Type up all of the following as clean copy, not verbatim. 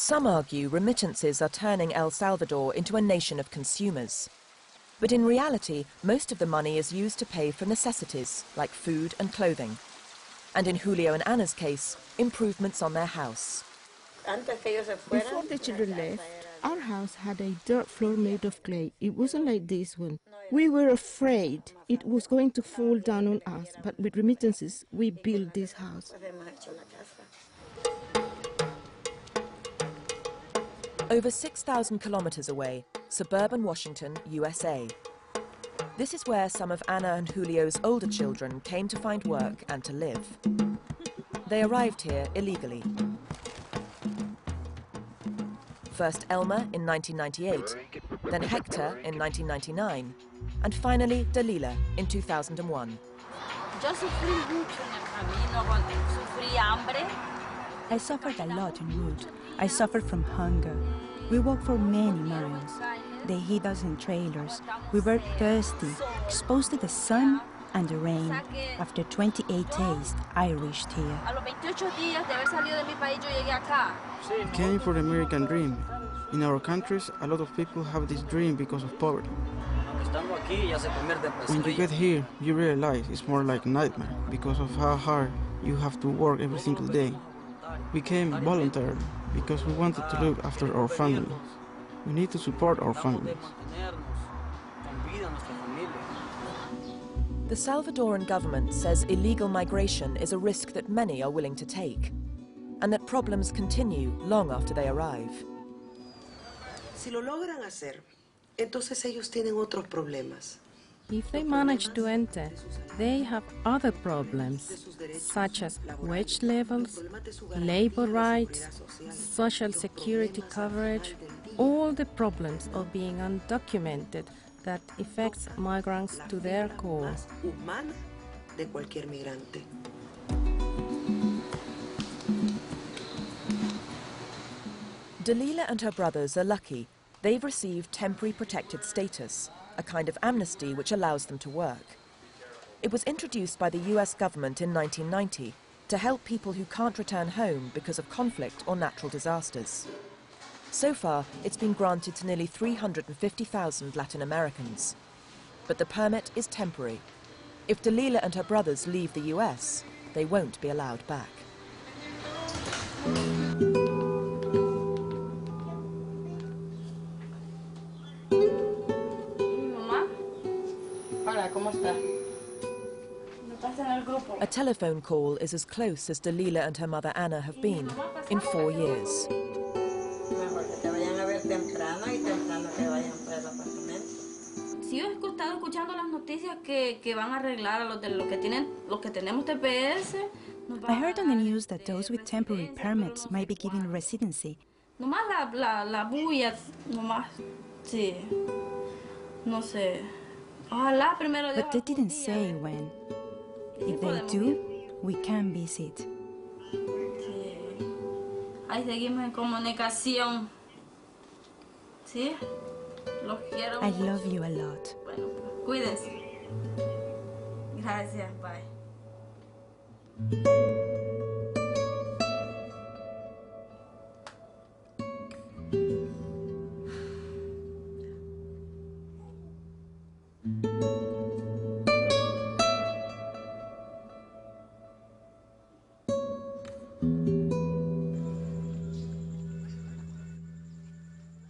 Some argue remittances are turning El Salvador into a nation of consumers. But in reality, most of the money is used to pay for necessities like food and clothing. And in Julio and Anna's case, improvements on their house. Before the children left, our house had a dirt floor made of clay. It wasn't like this one. We were afraid it was going to fall down on us, but with remittances, we built this house. Over 6,000 kilometers away, suburban Washington, USA. This is where some of Anna and Julio's older children came to find work and to live. They arrived here illegally. First Elmer in 1998, then Hector in 1999, and finally Dalila in 2001. I suffered a lot en route. I suffered from hunger. We walked for many miles. They hid us in trailers. We were thirsty, exposed to the sun and the rain. After 28 days, I reached here. Came for the American dream. In our countries, a lot of people have this dream because of poverty. When you get here, you realize it's more like a nightmare because of how hard you have to work every single day. We came voluntarily because we wanted to look after our families. We need to support our families. The Salvadoran government says illegal migration is a risk that many are willing to take, and that problems continue long after they arrive. Si lo logran hacer, entonces ellos tienen otros problemas. If they manage to enter, they have other problems, such as wage levels, labor rights, social security coverage, all the problems of being undocumented that affects migrants to their core. De cualquier migrante. Dalila and her brothers are lucky. They've received temporary protected status, a kind of amnesty which allows them to work. It was introduced by the US government in 1990 to help people who can't return home because of conflict or natural disasters. So far, it's been granted to nearly 350,000 Latin Americans. But the permit is temporary. If Dalila and her brothers leave the US, they won't be allowed back. A telephone call is as close as Dalila and her mother Anna have been in 4 years. I heard on the news that those with temporary permits might be given residency. But they didn't say when. If they do, we can visit. I love you a lot. Cuídense. Gracias, bye.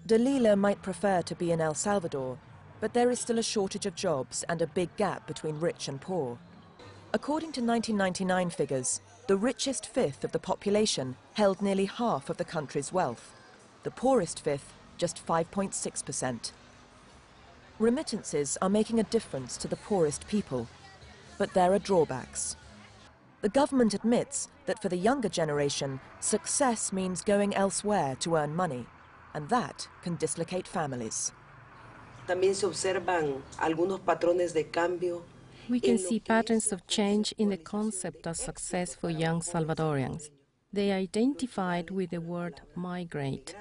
Dalila might prefer to be in El Salvador, but there is still a shortage of jobs and a big gap between rich and poor. According to 1999 figures, the richest fifth of the population held nearly half of the country's wealth. The poorest fifth, just 5.6%. Remittances are making a difference to the poorest people, but there are drawbacks. The government admits that for the younger generation, success means going elsewhere to earn money, and that can dislocate families. También se observan algunos patrones de cambio. We can see patterns of change in the concept of success for young Salvadorians. They identified with the word migrate.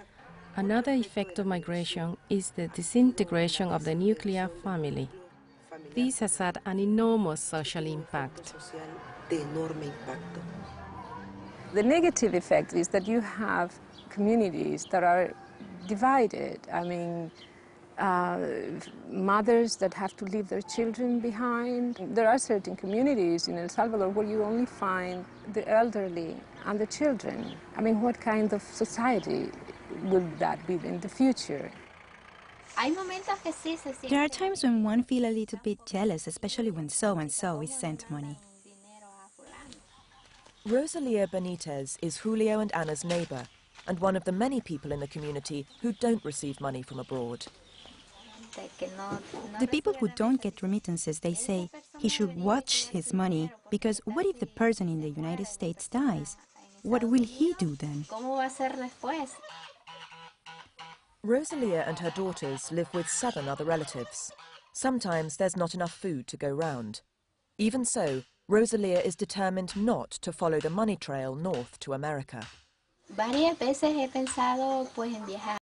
Another effect of migration is the disintegration of the nuclear family. This has had an enormous social impact. De enorme impacto. The negative effect is that you have communities that are divided. I mean, mothers that have to leave their children behind. There are certain communities in El Salvador where you only find the elderly and the children. I mean, what kind of society will that be in the future? There are times when one feels a little bit jealous, especially when so-and-so is sent money. Rosalia Benitez is Julio and Anna's neighbour and one of the many people in the community who don't receive money from abroad. The people who don't get remittances, they say he should watch his money, because what if the person in the United States dies? What will he do then? Rosalia and her daughters live with 7 other relatives. Sometimes there's not enough food to go round. Even so, Rosalia is determined not to follow the money trail north to America.